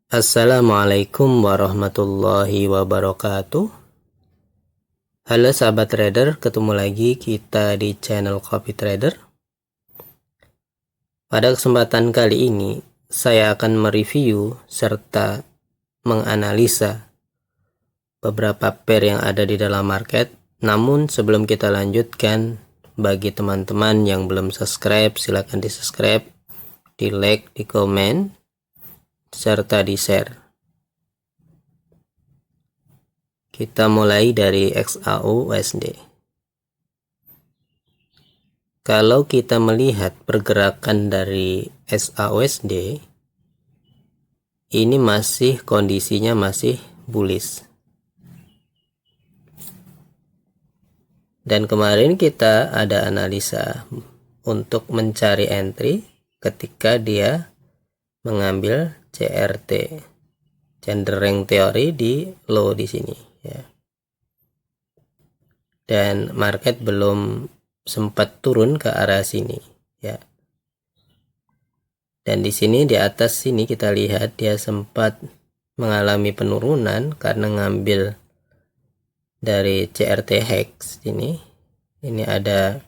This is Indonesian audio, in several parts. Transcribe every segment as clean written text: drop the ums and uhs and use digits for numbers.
Assalamualaikum warahmatullahi wabarakatuh. Halo sahabat trader, ketemu lagi kita di channel Copy Trader. Pada kesempatan kali ini, saya akan mereview serta menganalisa beberapa pair yang ada di dalam market. Namun sebelum kita lanjutkan, bagi teman-teman yang belum subscribe, silahkan di subscribe, di like, di komen, serta di share. Kita mulai dari XAU USD. Kalau kita melihat pergerakan dari XAUSD, ini kondisinya masih bullish. Dan kemarin kita ada analisa untuk mencari entry ketika dia mengambil CRT, cenderung teori di low di sini ya. Dan market belum sempat turun ke arah sini ya. Dan di sini di atas sini kita lihat dia sempat mengalami penurunan karena ngambil dari CRT hex ini. Ini ada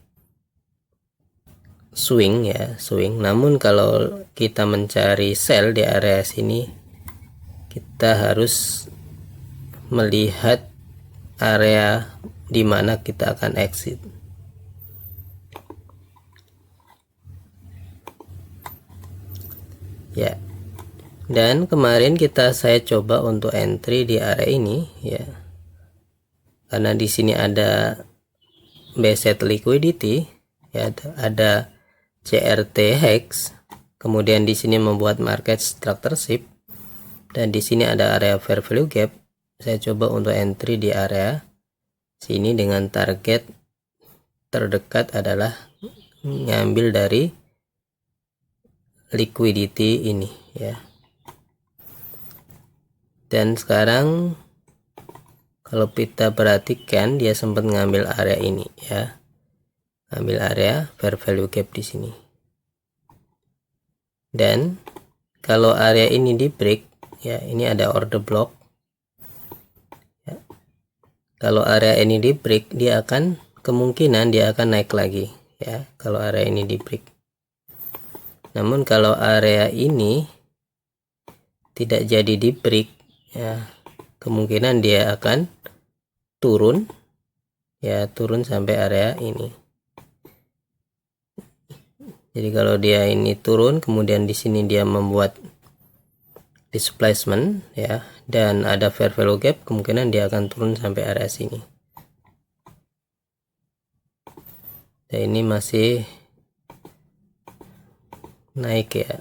swing ya, swing. Namun kalau kita mencari sell di area sini, kita harus melihat area di mana kita akan exit. Ya. Dan kemarin saya coba untuk entry di area ini ya. Karena di sini ada B-set liquidity ya, ada CRT hex. Kemudian di sini membuat market structureship dan di sini ada area fair value gap. Saya coba untuk entry di area sini dengan target terdekat adalah ngambil dari liquidity ini ya. Dan sekarang kalau kita perhatikan dia sempat ngambil area ini ya, ngambil area fair value gap di sini. Dan kalau area ini di break ya, ini ada order block ya. Kalau area ini di break, dia akan kemungkinan dia akan naik lagi ya, kalau area ini di break. Namun kalau area ini tidak jadi di break ya, kemungkinan dia akan turun ya, turun sampai area ini. Jadi kalau dia ini turun, kemudian di sini dia membuat displacement ya, dan ada fair value gap, kemungkinan dia akan turun sampai area sini. Dan ini masih naik ya.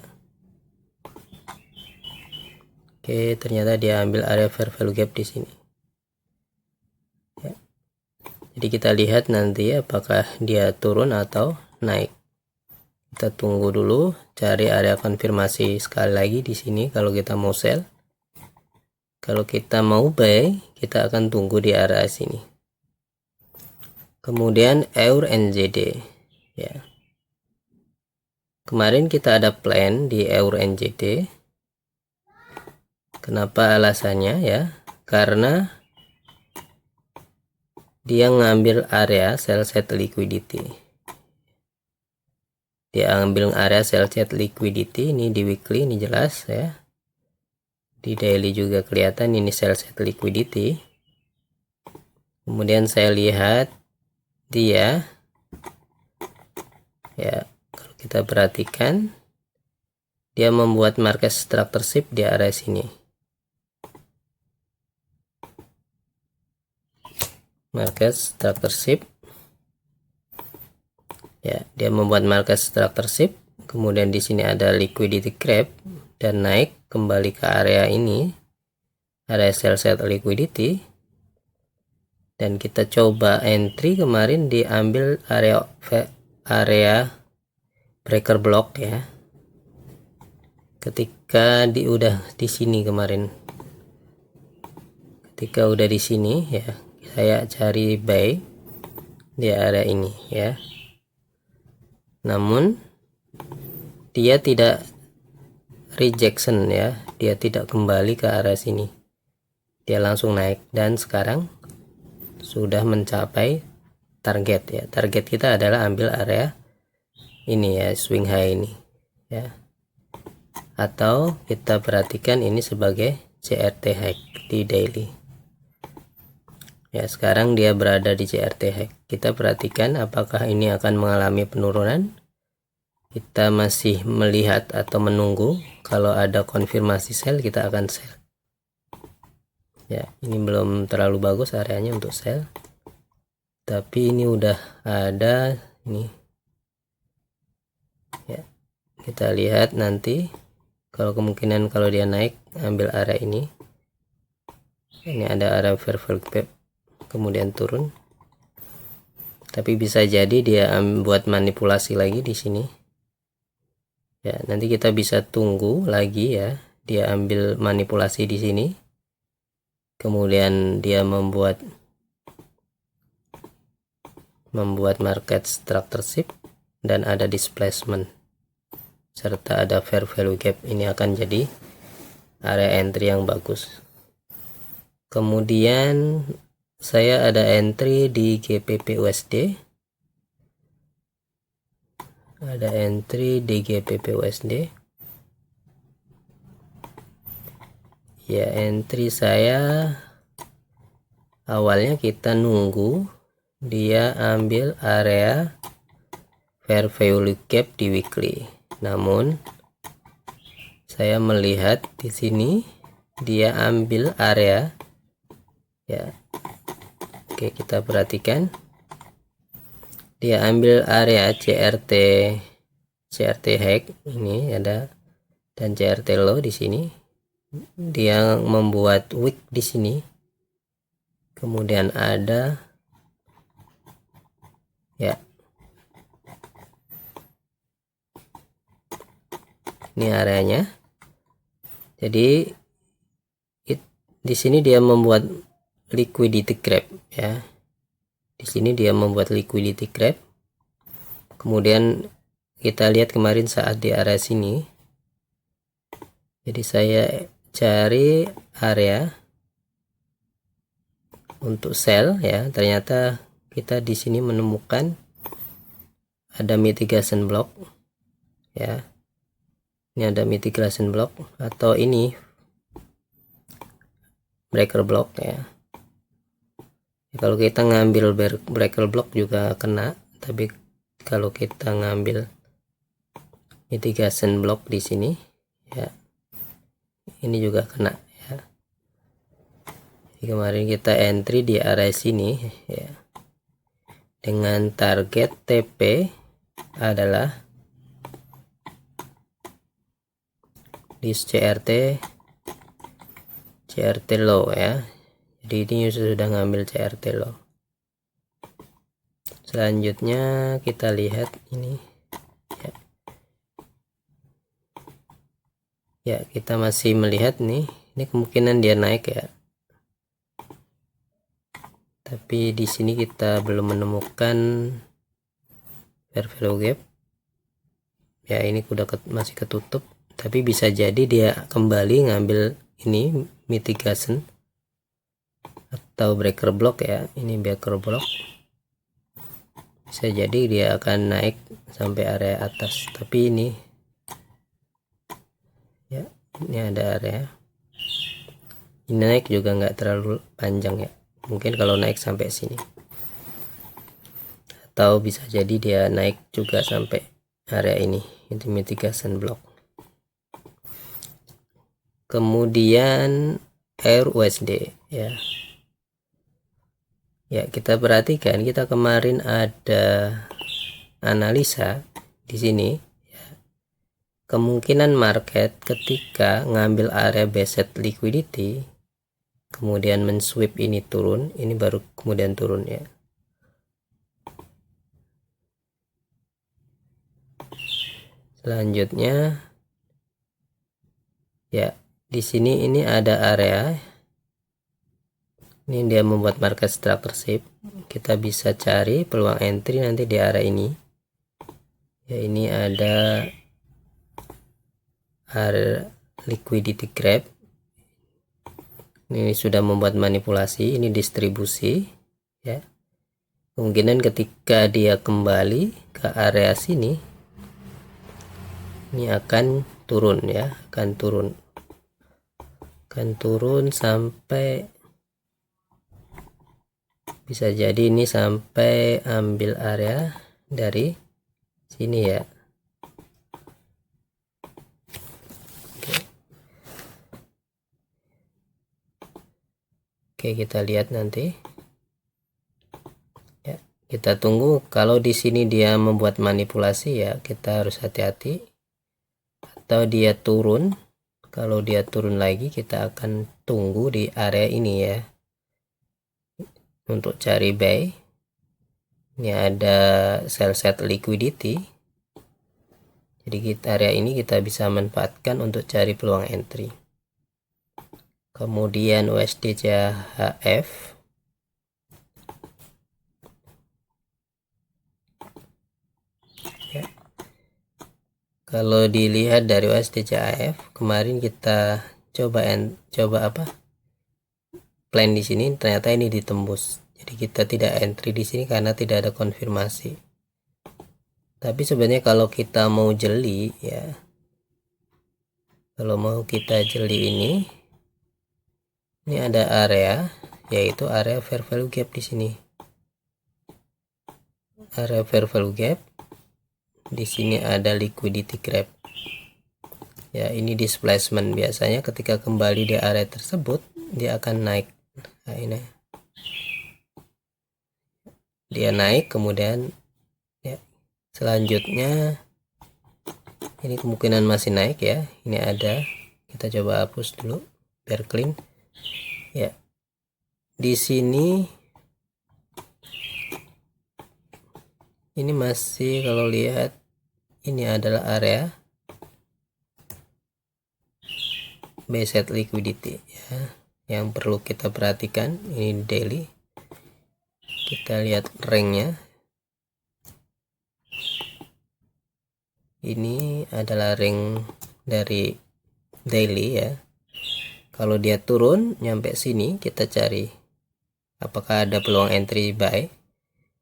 Oke, ternyata dia ambil area fair value gap di sini ya. Jadi kita lihat nanti apakah dia turun atau naik. Kita tunggu dulu, cari area konfirmasi sekali lagi di sini kalau kita mau sell. Kalau kita mau buy, kita akan tunggu di area sini. Kemudian EUR NZD ya. Kemarin kita ada plan di EUR NZD. Kenapa alasannya ya? Karena dia ngambil area sell set liquidity. Dia ambil area sell set liquidity ini di weekly, ini jelas ya. Di daily juga kelihatan ini sell set liquidity. Kemudian saya lihat dia ya, kalau kita perhatikan dia membuat market structureship di area sini. Market structureship ya, dia membuat market structureship. Kemudian di sini ada liquidity grab dan naik kembali ke area ini, area sell set liquidity. Dan kita coba entry kemarin diambil area breaker block ya. Ketika udah di sini kemarin, Ketika udah di sini ya, saya cari buy di area ini ya. Namun dia tidak rejection ya, dia tidak kembali ke area sini. Dia langsung naik dan sekarang sudah mencapai target ya. Target kita adalah ambil area ini ya, swing high ini ya. Atau kita perhatikan ini sebagai CRT high di daily. Ya, sekarang dia berada di CRT high. Kita perhatikan apakah ini akan mengalami penurunan. Kita masih melihat atau menunggu. Kalau ada konfirmasi sell, kita akan sell. Ya, ini belum terlalu bagus areanya untuk sell. Tapi ini udah ada ini. Ya, kita lihat nanti. Kalau kemungkinan kalau dia naik, ambil area ini. Ini ada area fair value gap. Kemudian turun, tapi bisa jadi dia buat manipulasi lagi di sini ya. Nanti kita bisa tunggu lagi ya, dia ambil manipulasi di sini, kemudian dia membuat market structure shift dan ada displacement serta ada fair value gap. Ini akan jadi area entry yang bagus. Kemudian saya ada entry di GBP USD. Ada entry di GBP USD. Ya, entry saya awalnya kita nunggu dia ambil area fair value gap di weekly. Namun saya melihat di sini dia ambil area ya. Oke, kita perhatikan dia ambil area CRT high ini ada, dan CRT low di sini. Dia membuat wick di sini, kemudian ada ya, ini areanya. Jadi di sini dia membuat liquidity grab ya. Di sini dia membuat liquidity grab. Kemudian kita lihat kemarin saat di area sini. Jadi saya cari area untuk sell ya. Ternyata kita di sini menemukan ada mitigation block ya. Ini ada mitigation block atau ini breaker block ya. Kalau kita ngambil breaker block juga kena, tapi kalau kita ngambil mitigation block di sini ya, ini juga kena ya. Jadi kemarin kita entry di area sini ya, dengan target TP adalah di CRT low ya. Jadi ini sudah ngambil CRT low. Selanjutnya kita lihat ini ya. Ya, kita masih melihat nih, ini kemungkinan dia naik ya. Tapi di sini kita belum menemukan fair value gap. Ya, ini udah masih ketutup, tapi bisa jadi dia kembali ngambil ini mitigation atau breaker block ya. Ini breaker block, bisa jadi dia akan naik sampai area atas. Tapi ini ya, ini ada area ini naik juga nggak terlalu panjang ya, mungkin kalau naik sampai sini, atau bisa jadi dia naik juga sampai area ini, itu mitigation block. Kemudian AUD ya. Ya, kita perhatikan, kita kemarin ada analisa di sini ya. Kemungkinan market ketika ngambil area based liquidity kemudian mensweep ini turun, ini baru kemudian turun ya. Selanjutnya ya, di sini ini ada area Ini dia membuat market structure shape. Kita bisa cari peluang entry nanti di area ini. Ya, ini ada area liquidity grab. Ini sudah membuat manipulasi, ini distribusi ya. Kemungkinan ketika dia kembali ke area sini, ini akan turun ya, akan turun sampai, bisa jadi ini sampai ambil area dari sini ya. Oke, kita lihat nanti ya. Kita tunggu. Kalau di sini dia membuat manipulasi ya, kita harus hati-hati. Atau dia turun, kalau dia turun lagi kita akan tunggu di area ini ya untuk cari buy. Ini ada sell set liquidity, jadi area ini kita bisa manfaatkan untuk cari peluang entry. Kemudian USD CHF ya. Kalau dilihat dari USD CHF kemarin kita coba plan di sini, ternyata ini ditembus. Jadi kita tidak entry di sini karena tidak ada konfirmasi. Tapi sebenarnya kalau kita mau jeli ya, kalau mau kita jeli ini ada area, yaitu area fair value gap di sini. Area fair value gap. Di sini ada liquidity grab. Ya, ini displacement. Biasanya ketika kembali di area tersebut, dia akan naik. Nah, ini. Dia naik, kemudian ya, selanjutnya ini kemungkinan masih naik ya. Ini ada, kita coba hapus dulu biar clean ya. Di sini ini masih, kalau lihat ini adalah area buy set liquidity ya, yang perlu kita perhatikan. Ini daily, kita lihat ranknya. Ini adalah rank dari daily ya. Kalau dia turun nyampe sini, kita cari apakah ada peluang entry buy.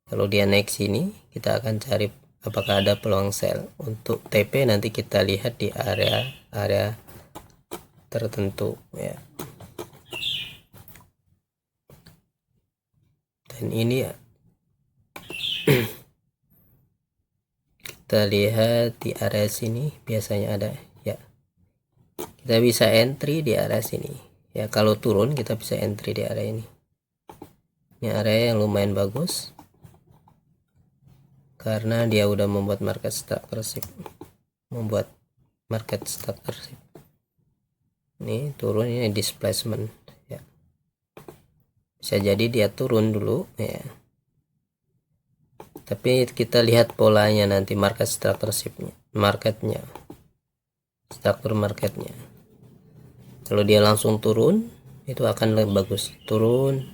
Kalau dia naik sini, kita akan cari apakah ada peluang sell. Untuk TP nanti kita lihat di area tertentu ya. Dan ini ya, kita lihat di area sini biasanya ada ya. Kita bisa entry di area sini ya. Kalau turun kita bisa entry di area ini. Ini area yang lumayan bagus karena dia udah membuat market structure shape. Ini turun, ini displacement ya. Bisa jadi dia turun dulu ya. Tapi kita lihat polanya nanti, market structure shape-nya, struktur marketnya. Kalau dia langsung turun, itu akan lebih bagus. Turun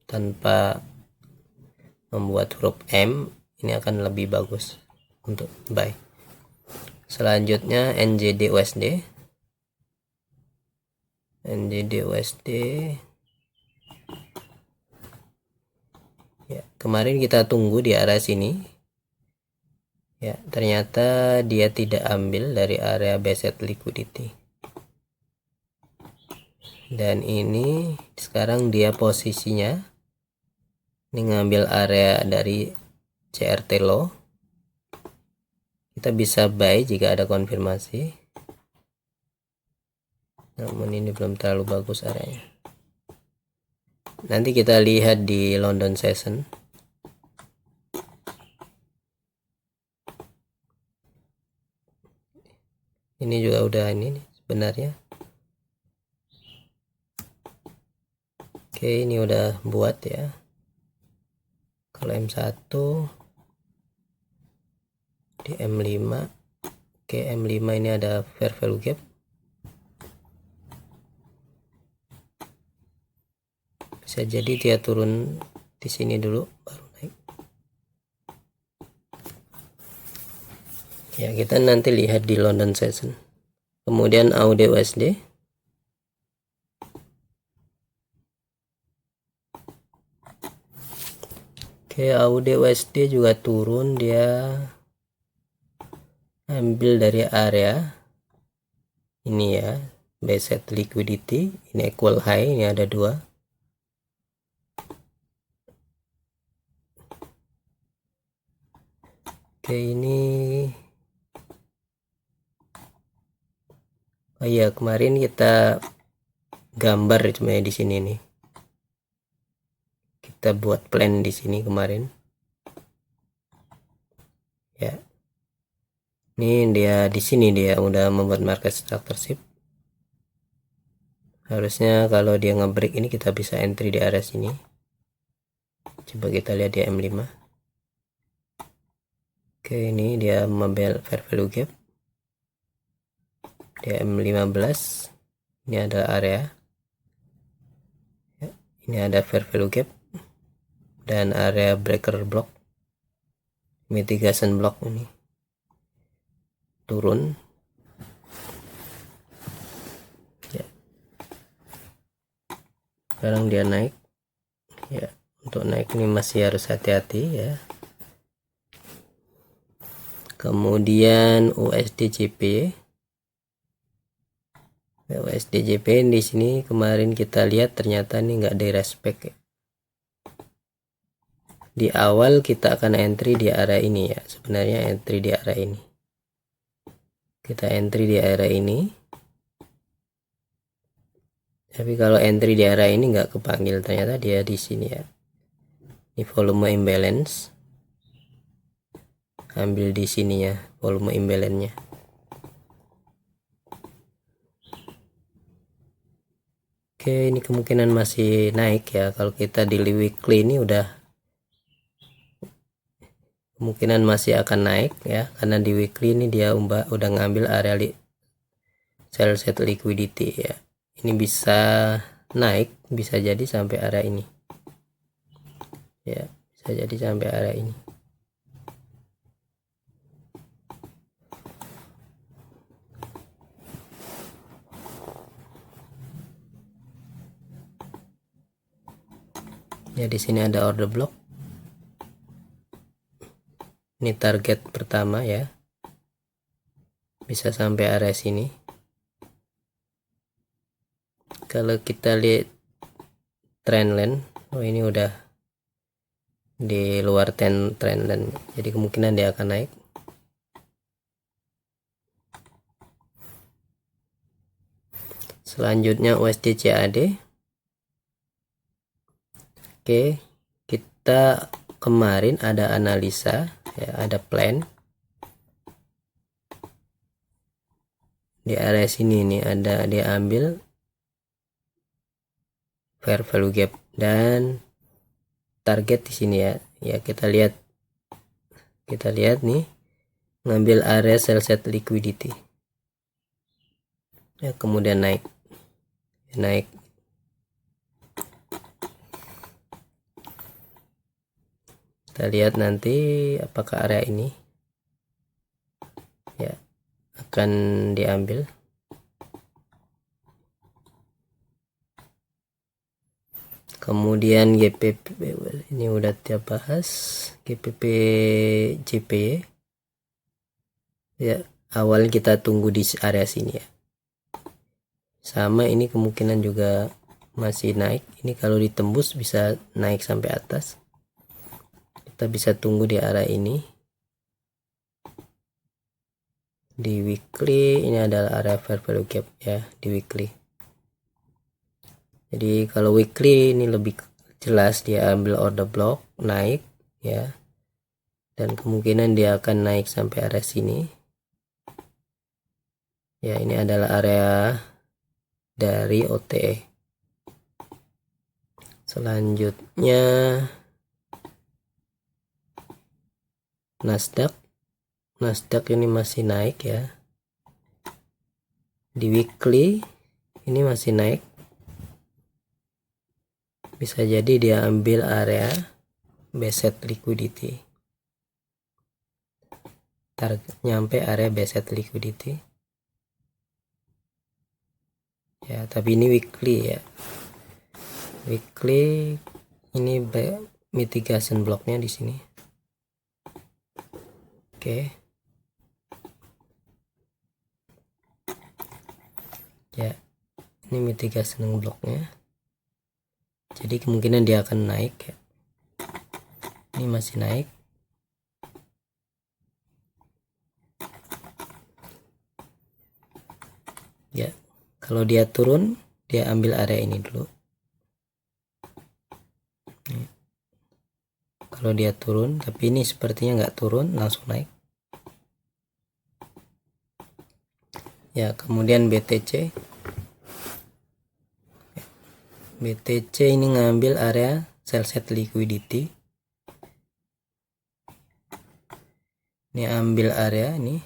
tanpa membuat huruf M, ini akan lebih bagus untuk buy. Selanjutnya NZD USD. Ya, kemarin kita tunggu di area sini ya, ternyata dia tidak ambil dari area buy set liquidity, dan ini sekarang dia posisinya ini ngambil area dari CRT low. Kita bisa buy jika ada konfirmasi, namun ini belum terlalu bagus areanya. Nanti kita lihat di London session. Ini juga udah ini sebenarnya. Oke, ini udah buat ya. Kalau M1 di M5. Oke, M5 ini ada fair value gap. Bisa jadi dia turun di sini dulu baru naik. Ya, kita nanti lihat di London Session. Kemudian AUD USD. Oke, AUD USD juga turun, dia ambil dari area ini ya, buy set liquidity, ini equal high, ini ada dua. Oke, ini oh iya, kemarin kita gambar cuma di sini nih. Kita buat plan di sini kemarin. Ya. Ini dia di sini dia udah membuat market structure. Harusnya kalau dia ngebreak ini kita bisa entry di area sini. Coba kita lihat di M5. Oke, ini dia membel fair value gap. Di M15 ini ada area. Ya, ini ada fair value gap dan area breaker block. Mitigation block ini turun. Ya. Sekarang dia naik. Ya, untuk naik ini masih harus hati-hati ya. Kemudian USD-JPY. USD-JPY di sini kemarin kita lihat ternyata ini nggak direspect ya. Di awal kita akan entry di area ini ya, sebenarnya entry di area ini. Kita entry di area ini. Tapi kalau entry di area ini nggak kepanggil, ternyata dia di sini ya. Ini volume imbalance. Ambil di sini ya, volume imbalance-nya. Oke, ini kemungkinan masih naik ya. Kalau kita di weekly ini udah kemungkinan masih akan naik ya, karena di weekly ini dia udah ngambil area sell set liquidity ya. Ini bisa naik, bisa jadi sampai area ini ya, bisa jadi sampai area ini. Ya, di sini ada order block. Ini target pertama ya, bisa sampai area sini. Kalau kita lihat trendline, oh ini udah di luar trendline, jadi kemungkinan dia akan naik. Selanjutnya USD CAD. Oke, kita kemarin ada analisa ya, ada plan di area sini nih, ada dia ambil fair value gap dan target di sini ya. Ya, kita lihat nih ngambil area sell set liquidity ya, kemudian naik. Kita lihat nanti apakah area ini ya akan diambil. Kemudian GPP ini udah kita bahas, GPP JPY ya, awal kita tunggu di area sini ya. Sama ini kemungkinan juga masih naik. Ini kalau ditembus bisa naik sampai atas. Kita bisa tunggu di area ini. Di weekly ini adalah area fair value gap ya, di weekly. Jadi kalau weekly ini lebih jelas, dia ambil order block naik ya, dan kemungkinan dia akan naik sampai area sini ya. Ini adalah area dari OTE. Selanjutnya Nasdaq ini masih naik ya, di weekly ini masih naik. bisa jadi dia ambil area base set liquidity, nyampe area base set liquidity ya, tapi ini weekly ya, weekly ini mitigation blocknya di sini. Oke. Ya, ini mitigation blocknya, jadi kemungkinan dia akan naik ya. Ini masih naik. Ya, kalau dia turun, dia ambil area ini dulu. Kalau dia turun, tapi ini sepertinya nggak turun, langsung naik. Ya, kemudian BTC ini ngambil area sell set liquidity. Ini ambil area ini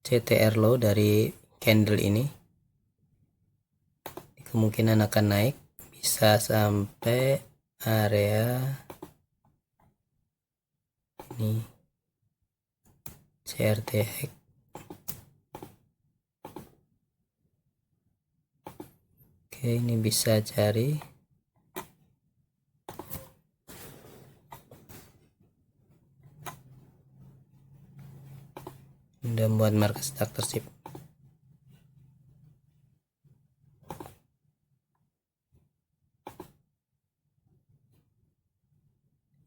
CTR low dari candle ini. Kemungkinan akan naik bisa sampai area ini CRTX. Oke, ini bisa cari udah buat market structure.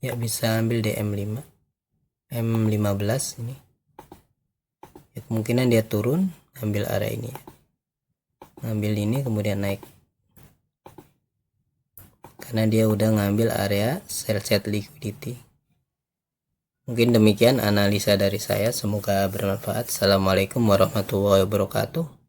Ya, bisa ambil di M15 ini ya, kemungkinan dia turun, ambil area ini, ngambil ini kemudian naik karena dia udah ngambil area sell set liquidity. Mungkin demikian analisa dari saya, semoga bermanfaat. Assalamualaikum warahmatullahi wabarakatuh.